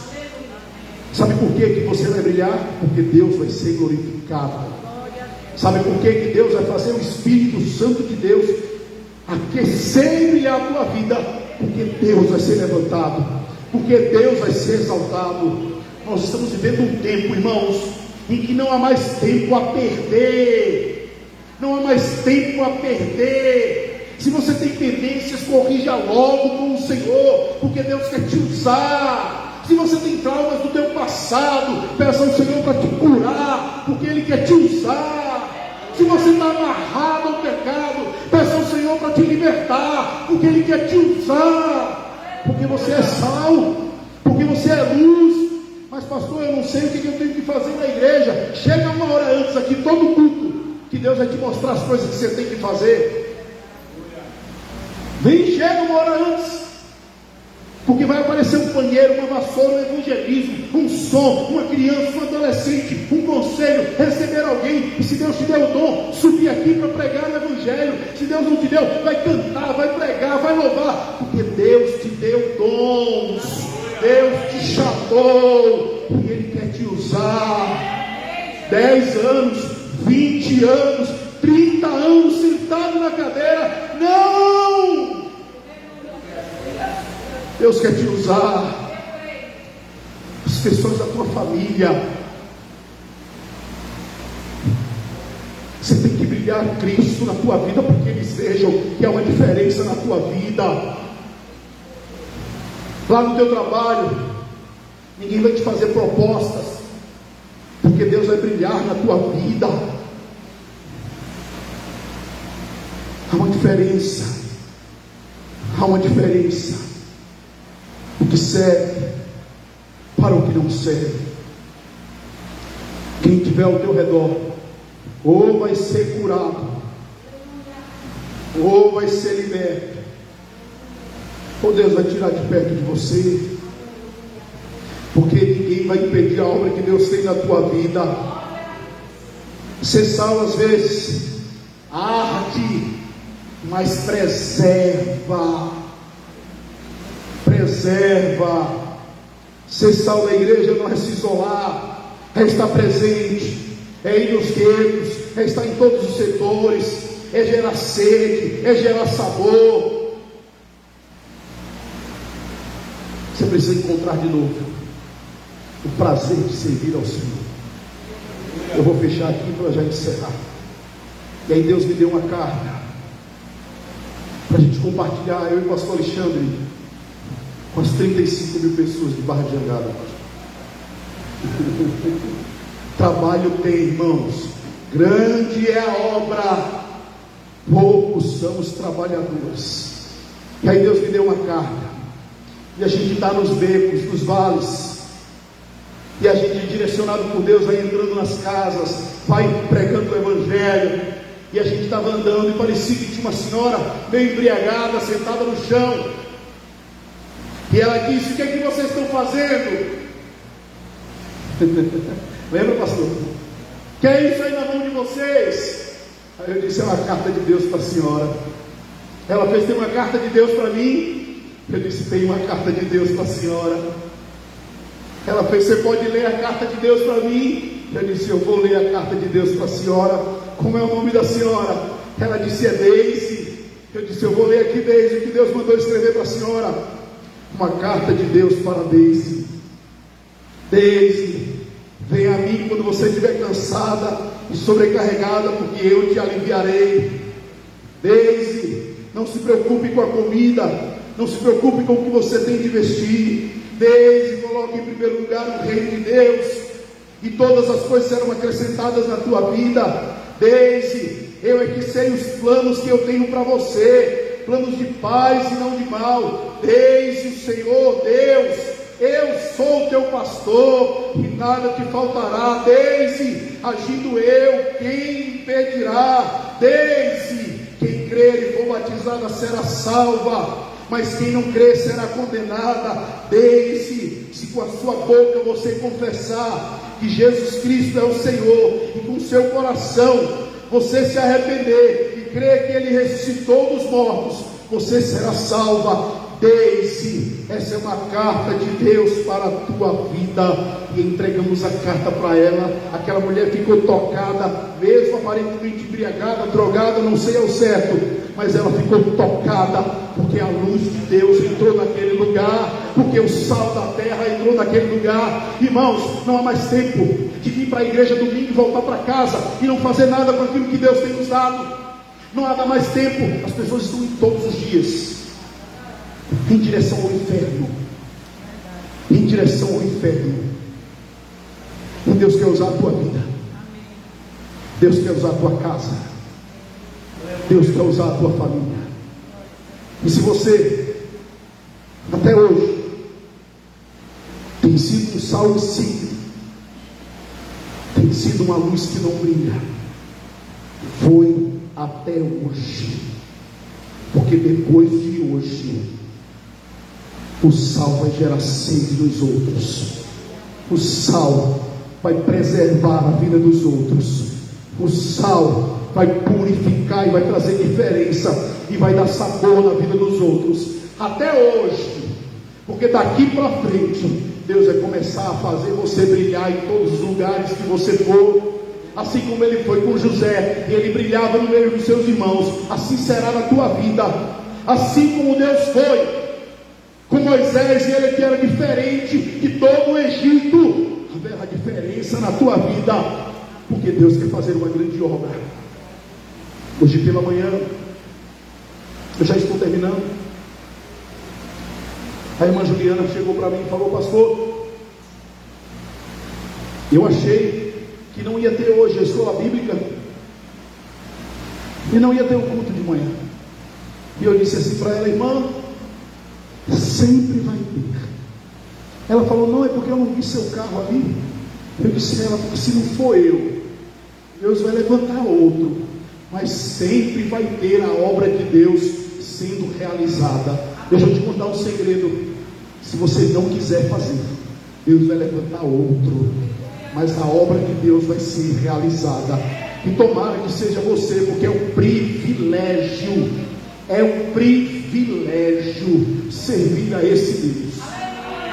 Sabe por que você vai brilhar? Porque Deus vai ser glorificado. Sabe por que Deus vai fazer o Espírito Santo de Deus aquecer e brilhar a tua vida? Porque Deus vai ser levantado, porque Deus vai ser exaltado. Nós estamos vivendo um tempo, irmãos, em que não há mais tempo a perder. Não há mais tempo a perder. Se você tem pendências, corrija logo com o Senhor, porque Deus quer te usar. Se você tem traumas do teu passado, peça ao Senhor para te curar, porque Ele quer te usar. Se você está amarrado ao pecado, peça ao Senhor para te libertar, porque Ele quer te usar. Porque você é sal, porque você é luz. Mas pastor, eu não sei o que eu tenho que fazer na igreja. Chega uma hora antes aqui, todo culto, que Deus vai te mostrar as coisas que você tem que fazer. Vem, chega uma hora antes, porque vai aparecer um panheiro, uma vassoura, um evangelismo, um som, uma criança, um adolescente, um conselho, receber alguém. E se Deus te deu o dom, subir aqui para pregar o evangelho. Se Deus não te deu, vai cantar, vai pregar, vai louvar, porque Deus te deu dons. Deus te chamou e Ele quer te usar. 10 anos, 20 anos, 30 anos sentado na cadeira, não! Deus quer te usar. As pessoas da tua família, você tem que brilhar Cristo na tua vida, porque eles vejam que há uma diferença na tua vida. Lá no teu trabalho, ninguém vai te fazer propostas, porque Deus vai brilhar na tua vida. Há uma diferença. Há uma diferença. O que serve para o que não serve. Quem estiver ao teu redor, ou vai ser curado, ou vai ser liberto, ou Deus vai tirar de perto de você, porque ninguém vai impedir a obra que Deus tem na tua vida. Ser sal às vezes arde, mas preserva. Ser sal da igreja não é se isolar, é estar presente, é ir nos guetos, é estar em todos os setores, é gerar sede, é gerar sabor. Você precisa encontrar de novo o prazer de servir ao Senhor. Eu vou fechar aqui para já encerrar. E aí Deus me deu uma carta para a gente compartilhar, eu e o pastor Alexandre, com as 35 mil pessoas de Barra de Jangada. Trabalho tem, irmãos, grande é a obra, poucos são os trabalhadores. E aí Deus me deu uma carta, e a gente está nos becos, nos vales, e a gente, direcionado por Deus, vai entrando nas casas, vai pregando o Evangelho. E a gente estava andando e parecia que tinha uma senhora meio embriagada, sentada no chão. E ela disse: o que é que vocês estão fazendo? Lembra, pastor? Que é isso aí na mão de vocês? Aí eu disse: é uma carta de Deus para a senhora. Ela fez: tem uma carta de Deus para mim? Eu disse: tem uma carta de Deus para a senhora. Ela fez: você pode ler a carta de Deus para mim? Eu disse: eu vou ler a carta de Deus para a senhora. Como é o nome da senhora? Ela disse: é Deise. Eu disse: eu vou ler aqui, Deise, o que Deus mandou escrever para a senhora. Uma carta de Deus para Deise. Deise, venha a mim quando você estiver cansada e sobrecarregada, porque eu te aliviarei. Deise, não se preocupe com a comida, não se preocupe com o que você tem de vestir. Deise, coloque em primeiro lugar o reino de Deus, e todas as coisas serão acrescentadas na tua vida. Deise, eu é que sei os planos que eu tenho para você, planos de paz e não de mal. Deise, o Senhor Deus, eu sou o teu pastor e nada te faltará. Deise, agindo eu, quem impedirá? Deise, quem crer e for batizada será salva, mas quem não crer será condenada. Deise, se com a sua boca você confessar que Jesus Cristo é o Senhor, e com o seu coração você se arrepender e crer que Ele ressuscitou dos mortos, você será salva. Deise, essa é uma carta de Deus para a tua vida. E entregamos a carta para ela. Aquela mulher ficou tocada, mesmo aparentemente embriagada, drogada, não sei ao certo, mas ela ficou tocada, porque a luz de Deus entrou naquele lugar, porque o sal da terra entrou naquele lugar. Irmãos, não há mais tempo de vir para a igreja domingo e voltar para casa e não fazer nada com aquilo que Deus tem nos dado. Não há mais tempo. As pessoas estão em todos os dias em direção ao inferno, em direção ao inferno. E Deus quer usar a tua vida, Deus quer usar a tua casa, Deus quer usar a tua família. E se você até hoje tem sido um sal insípido, tem sido uma luz que não brilha, foi até hoje, porque depois de hoje o sal vai gerar sede nos outros, o sal vai preservar a vida dos outros, o sal vai purificar e vai trazer diferença e vai dar sabor na vida dos outros, até hoje, porque daqui para frente Deus vai começar a fazer você brilhar em todos os lugares que você for. Assim como Ele foi com José, e ele brilhava no meio dos seus irmãos, assim será na tua vida. Assim como Deus foi com Moisés, e ele que era diferente de todo o Egito, haverá diferença na tua vida, porque Deus quer fazer uma grande obra. Hoje pela manhã, eu já estou terminando, a irmã Juliana chegou para mim e falou: pastor, eu achei que não ia ter hoje a escola bíblica e não ia ter o culto de manhã. E eu disse assim para ela: irmã, sempre vai ter. Ela falou: não, é porque eu não vi seu carro ali. Eu disse a ela: porque se não for eu, Deus vai levantar outro, mas sempre vai ter a obra de Deus sendo realizada. Deixa eu te contar um segredo: se você não quiser fazer, Deus vai levantar outro, mas a obra de Deus vai ser realizada. E tomara que seja você, porque é um privilégio, servir a esse Deus.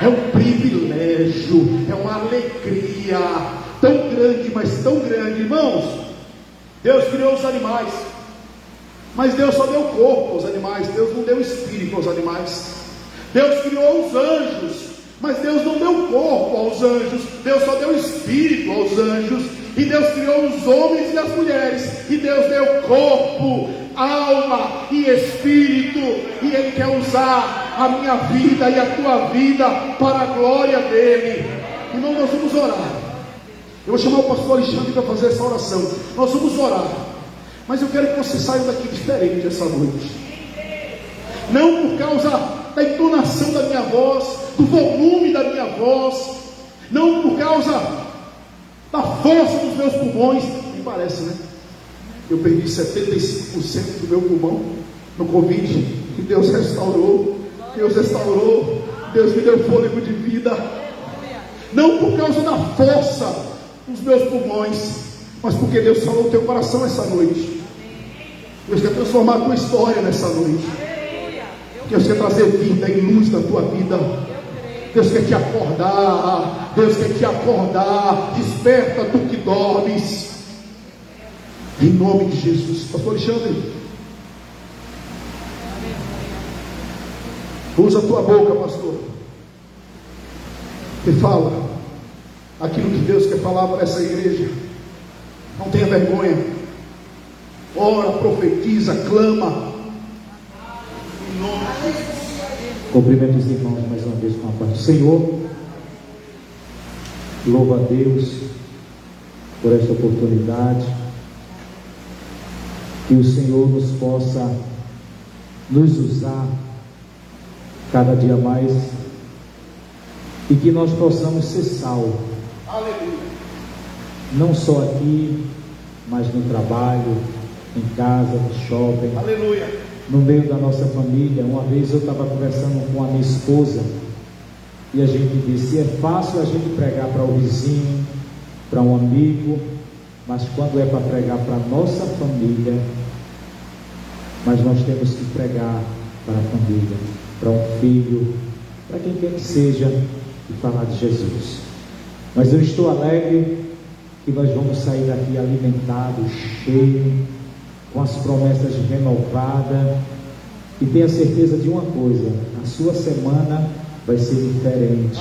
É um privilégio, é uma alegria tão grande, mas tão grande. Irmãos, Deus criou os animais, mas Deus só deu corpo aos animais, Deus não deu espírito aos animais. Deus criou os anjos, mas Deus não deu corpo aos anjos, Deus só deu espírito aos anjos. E Deus criou os homens e as mulheres. E Deus deu corpo, alma e espírito. E Ele quer usar a minha vida e a tua vida para a glória dEle. Irmão, nós vamos orar. Eu vou chamar o pastor Alexandre para fazer essa oração. Nós vamos orar. Mas eu quero que você saia daqui diferente essa noite. Não por causa da entonação da minha voz, do volume da minha voz, não por causa da força dos meus pulmões. Me parece, né? Eu perdi 75% do meu pulmão no Covid, e Deus restaurou. Deus me deu fôlego de vida. Não por causa da força dos meus pulmões, mas porque Deus falou no teu coração essa noite. Deus quer transformar a tua história nessa noite. Deus quer trazer vida e luz na tua vida. Deus quer te acordar. Deus quer te acordar. Desperta tu que dormes. Em nome de Jesus. Pastor Alexandre, usa a tua boca, pastor, e fala aquilo que Deus quer falar para essa igreja. Não tenha vergonha. Ora, profetiza, clama. Em nome de Jesus. Cumprimento os irmãos mais uma vez com a paz do Senhor. Louvo a Deus por esta oportunidade. Que o Senhor nos possa nos usar cada dia mais, e que nós possamos ser sal. Aleluia. Não só aqui, mas no trabalho, em casa, no shopping. Aleluia. No meio da nossa família. Uma vez eu estava conversando com a minha esposa e a gente disse: é fácil a gente pregar para o vizinho, para um amigo, mas quando é para pregar para a nossa família, mas nós temos que pregar para a família, para um filho, para quem quer que seja, e falar de Jesus. Mas eu estou alegre que nós vamos sair daqui alimentados, cheios, com as promessas renovadas, e tenha certeza de uma coisa: a sua semana vai ser diferente.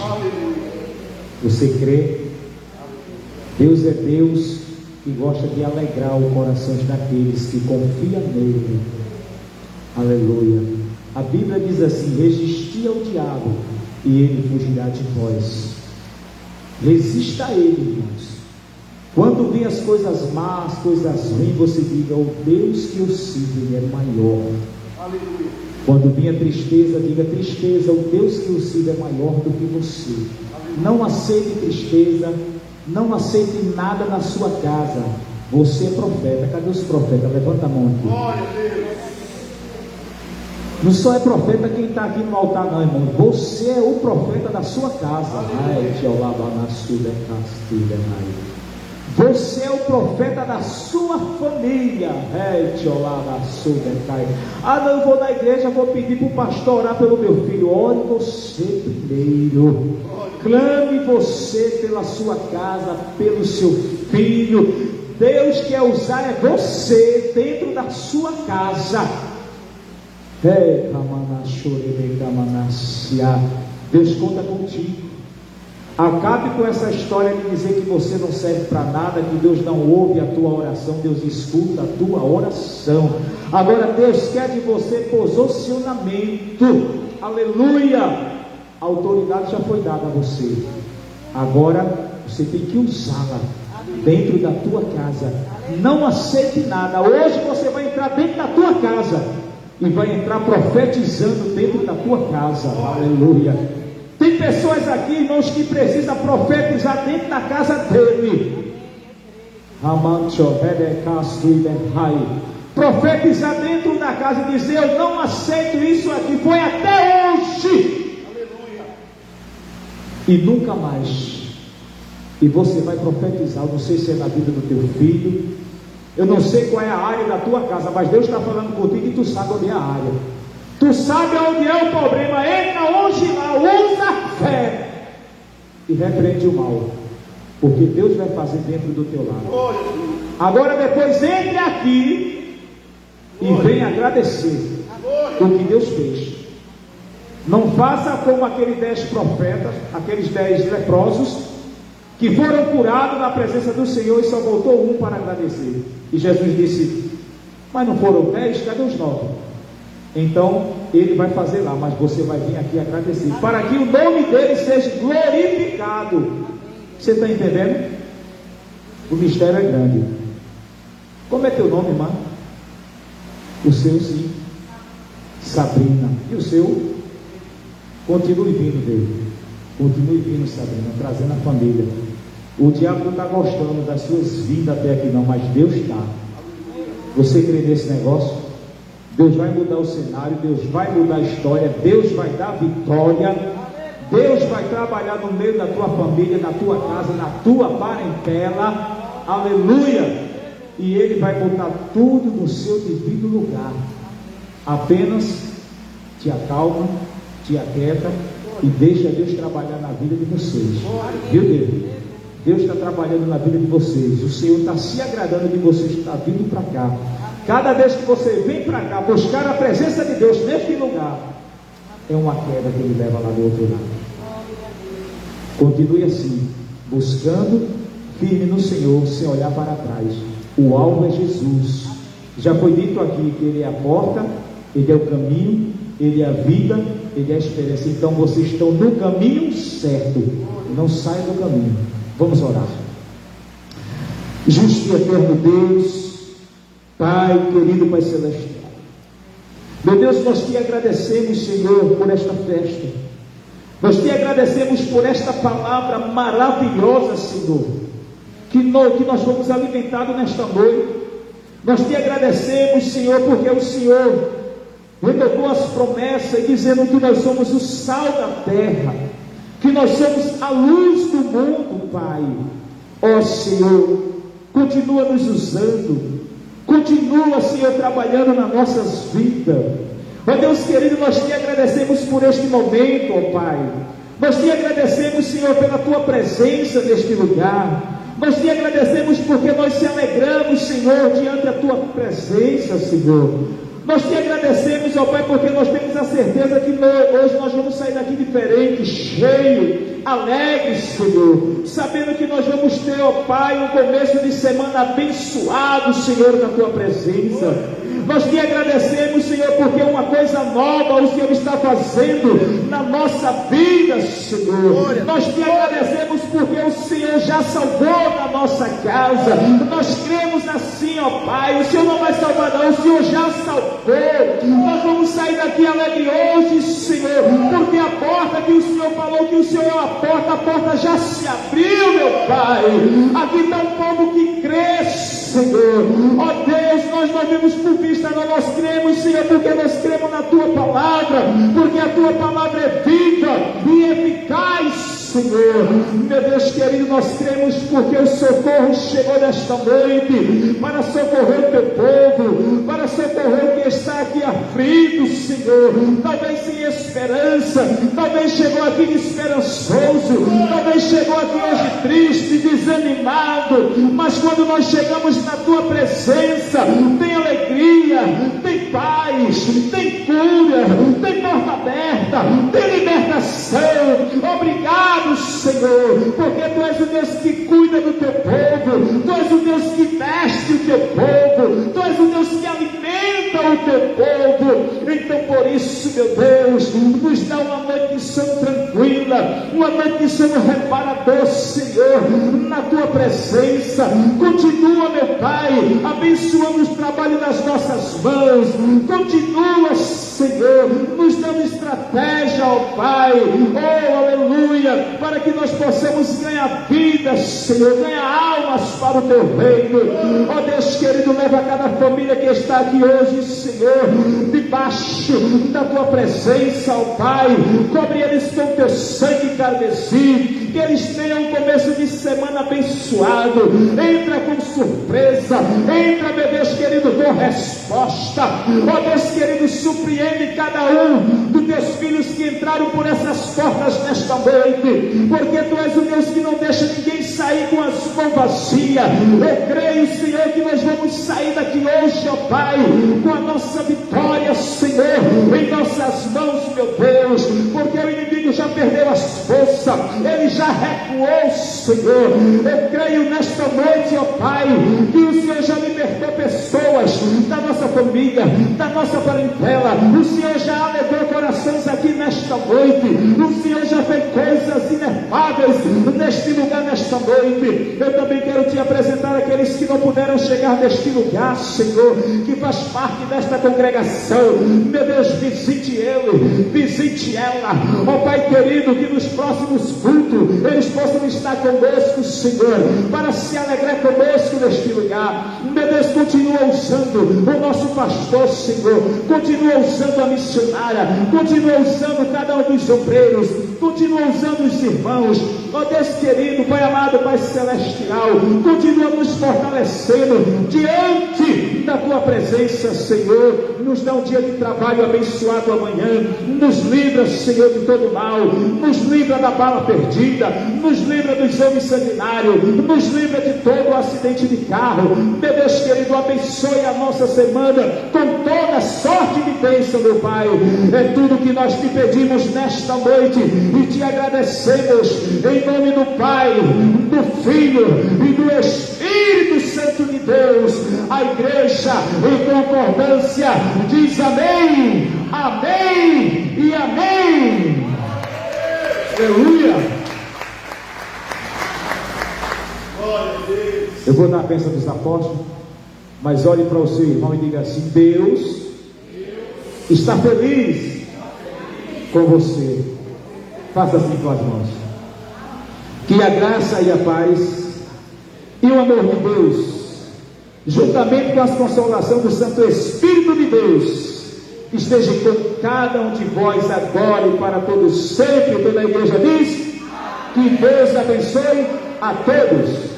Você crê? Deus é Deus que gosta de alegrar o coração daqueles que confiam nele. Aleluia. A Bíblia diz assim: resisti ao diabo e ele fugirá de vós. Resista a ele, irmãos. Quando vem as coisas más, coisas ruins, você diga: o Deus que eu sigo, ele é maior. Aleluia. Quando vem a tristeza, diga: tristeza, o Deus que eu sigo é maior do que você. Aleluia. Não aceite tristeza, não aceite nada na sua casa. Você é profeta. Cadê os profetas? Levanta a mão aqui. Glória a Deus. Não só é profeta quem está aqui no altar, não, irmão. Você é o profeta da sua casa. Você é o profeta da sua família. Ah, não, eu vou na igreja, vou pedir para o pastor orar pelo meu filho. Ore você primeiro. Clame você pela sua casa, pelo seu filho. Deus quer usar é você dentro da sua casa. Deus conta contigo. Acabe com essa história de dizer que você não serve para nada, que Deus não ouve a tua oração. Deus escuta a tua oração. Agora Deus quer de você posicionamento. Aleluia. A autoridade já foi dada a você. Agora você tem que usá-la dentro da tua casa. Não aceite nada. Hoje você vai entrar dentro da tua casa e vai entrar profetizando dentro da tua casa. Aleluia. Tem pessoas aqui, irmãos, que precisam profetizar dentro da casa dele. Profetizar dentro da casa e dizer: eu não aceito isso aqui, foi até hoje. Aleluia. E nunca mais. E você vai profetizar. Eu não sei se é na vida do teu filho, eu não sei qual é a área da tua casa, mas Deus está falando contigo e tu sabe onde é a área. Tu sabe onde é o problema. Entra hoje lá, usa a fé e repreende o mal, porque Deus vai fazer dentro do teu lado. Agora depois entre aqui e venha agradecer o que Deus fez. Não faça como aqueles 10 profetas, aqueles 10 leprosos, que foram curados na presença do Senhor e só voltou um para agradecer. E Jesus disse: mas não foram 10? Cadê os 9? Então ele vai fazer lá, mas você vai vir aqui agradecer, para que o nome dele seja glorificado. Você está entendendo? O mistério é grande. Como é teu nome, irmã? O seu, sim, Sabrina. E o seu? Continue vindo dele. Continue vindo, Sabrina, trazendo a família. O diabo não está gostando das suas vidas até aqui não, mas Deus está. Você crê nesse negócio? Deus vai mudar o cenário, Deus vai mudar a história, Deus vai dar vitória, Deus vai trabalhar no meio da tua família, na tua casa, na tua parentela, aleluia, e Ele vai botar tudo no seu devido lugar. Apenas te acalma, te aquieta e deixa Deus trabalhar na vida de vocês, viu Deus? Deus está trabalhando na vida de vocês, o Senhor está se agradando de vocês, está vindo para cá. Cada vez que você vem para cá buscar a presença de Deus neste lugar, é uma queda que Ele leva lá do outro lado. Continue assim, buscando, firme no Senhor, sem olhar para trás. O alvo é Jesus. Já foi dito aqui que Ele é a porta, Ele é o caminho, Ele é a vida, Ele é a esperança. Então vocês estão no caminho certo, não saiam do caminho. Vamos orar. Justo e eterno Deus, Pai, querido Pai Celestial, meu Deus, nós te agradecemos, Senhor, por esta festa, nós te agradecemos por esta palavra maravilhosa, Senhor, que nós fomos alimentados nesta noite. Nós te agradecemos, Senhor, porque o Senhor renovou as promessas, dizendo que nós somos o sal da terra, que nós somos a luz do mundo, Pai. Ó Senhor, continua nos usando, continua, Senhor, trabalhando nas nossas vidas. Ó Deus querido, nós te agradecemos por este momento, ó Pai. Nós te agradecemos, Senhor, pela tua presença neste lugar. Nós te agradecemos porque nós te alegramos, Senhor, diante da tua presença, Senhor. Nós te agradecemos, ó Pai, porque nós temos a certeza que hoje nós vamos sair daqui diferente, cheio, alegre, Senhor, sabendo que nós vamos ter, ó Pai, um começo de semana abençoado, Senhor, na tua presença. Nós te agradecemos, Senhor, porque uma coisa nova o Senhor está fazendo na nossa vida, Senhor. Nós te agradecemos porque o Senhor já salvou na nossa casa. Nós cremos assim, ó Pai. O Senhor não vai salvar não, o Senhor já salvou. Nós vamos sair daqui alegre hoje, Senhor, porque a porta que o Senhor falou que o Senhor é a porta já se abriu, meu Pai. Aqui está um povo que crê, Senhor. Ó Deus, nós não vemos por vista, não, nós cremos, Senhor, porque nós cremos na tua palavra, porque a tua palavra é viva e eficaz, Senhor. Meu Deus querido, nós cremos porque o socorro chegou nesta noite para socorrer o teu povo, para socorrer o que está aqui aflito, Senhor, talvez sem esperança, talvez chegou aqui desesperançoso, talvez chegou aqui hoje triste, desanimado, mas quando nós chegamos na tua presença, tem alegria, tem paz, tem cura, tem porta aberta, tem libertação. Obrigado, Senhor, porque tu és o Deus que cuida do teu povo, tu és o Deus que veste o teu povo, tu és o Deus que alimenta o teu povo. Então por isso, meu Deus, nos dá uma noite de sono tranquila, uma noite de sono reparador, Senhor, na tua presença. Continua, meu Pai, abençoando os trabalhos das nossas mãos, continua, Senhor, nos dando estratégia, ó Pai, oh aleluia, para que nós possamos ganhar vidas, Senhor, ganhar almas para o teu reino. Ó Deus querido, leva cada família que está aqui hoje, Senhor, debaixo da tua presença, ó Pai, cobre eles com teu sangue carmesim, que eles tenham um começo de semana abençoado. Entra com surpresa, entra, meu Deus querido, com resposta. Ó Deus querido, surpreende cada um dos teus filhos que entraram por essas portas nesta noite, porque tu és o Deus que não deixa ninguém sair com as mãos vazias. Eu creio, Senhor, que nós vamos sair daqui hoje, ó Pai, com a nossa vitória, Senhor, em nossas mãos, meu Deus, porque o inimigo já perdeu as forças, ele já recuou, Senhor. Eu creio nesta noite, ó Pai, que o Senhor já libertou pessoas da nossa família, da nossa parentela. O Senhor já alegrou corações aqui nesta noite. O Senhor já fez coisas inefáveis neste lugar, nesta noite. Eu também quero te apresentar aqueles que não puderam chegar neste lugar, Senhor, que faz parte desta congregação. Meu Deus, visite ele, visite ela, ó Pai querido, que nos próximos cultos eles possam estar conosco, Senhor, para se alegrar conosco neste lugar. Meu Deus, continua usando o nosso pastor, Senhor, continua usando a missionária, continua usando cada um dos obreiros, continua usando os irmãos, ó Deus querido, Pai amado, Pai celestial, continua nos fortalecendo diante da tua presença, Senhor. Nos dá um dia de trabalho abençoado amanhã, nos livra, Senhor, de todo mal, nos livra da bala perdida, nos livra do exame sanguinário, nos livra de todo acidente de carro. Meu Deus querido, abençoe a nossa semana com toda sorte de bênção, meu Pai. É tudo que nós te pedimos nesta noite e te agradecemos em nome do Pai, do Filho e do Espírito Santo de Deus. A igreja em concordância diz amém, amém e amém. Aleluia. Eu vou dar a bênção dos apóstolos, mas olhe para o seu irmão e diga assim: Deus está feliz com você. Faça assim com as mãos. Que a graça e a paz e o amor de Deus, juntamente com a consolação do Santo Espírito de Deus, esteja com cada um de vós agora e para todos sempre. Toda a igreja diz: que Deus abençoe a todos.